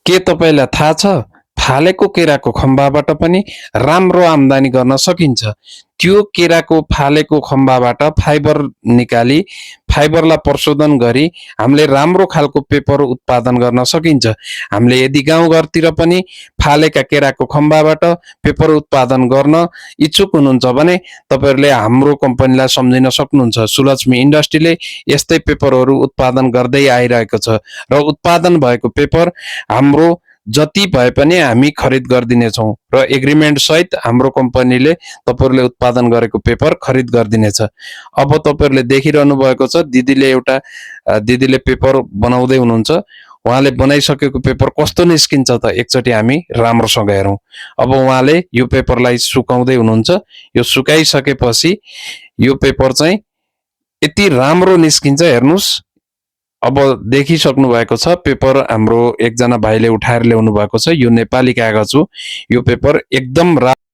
के तपाईलाई थाहा छ फालेको केराको खम्बाबाट पनि राम्रो आम्दानी गर्न सकिन्छ। त्यो केराको फालेको खम्बाबाट फाइबर निकाली फाइबरलाई प्रशोधन गरी हामीले राम्रो खालको पेपर उत्पादन गर्न सकिन्छ। हामीले यदि गाउँघरतिर पनि फालेका केराको खम्बाबाट पेपर उत्पादन गर्न इच्छुक हुनुहुन्छ भने तपाईहरुले हाम्रो कम्पनीलाई सम्झिन सक्नुहुन्छ। सुलक्ष्मी इन्डस्ट्रीले यस्तै पेपरहरू उत्पादन गर्दै आइरहेको छ र उत्पादन भएको पेपर हाम्रो जति भए पनि हामी खरिद गरिदिनेछौँ र एग्रिमेन्ट सहित हाम्रो कम्पनीले तपाईहरुले उत्पादन गरेको पेपर खरिद गरिदिनेछ। अब तपाईहरुले देखिरहनु भएको छ दिदीले पेपर बनाउँदै हुनुहुन्छ। उहाँले बनाइसकेको पेपर कस्तो निस्किन्छ त एकचोटि हामी राम्रोसँग हेरौँ। अब उहाँले यो पेपरलाई सुकाउँदै हुनुहुन्छ। यो सुकाइसकेपछि यो पेपर चाहिँ यति राम्रो निस्किन्छ हेर्नुस्। अब देखिसक्नु भएको छ पेपर हाम्रो एकजना भाइले उठाएर ल्याउनु भएको छ। यो नेपाली कागज हो। यो पेपर एकदम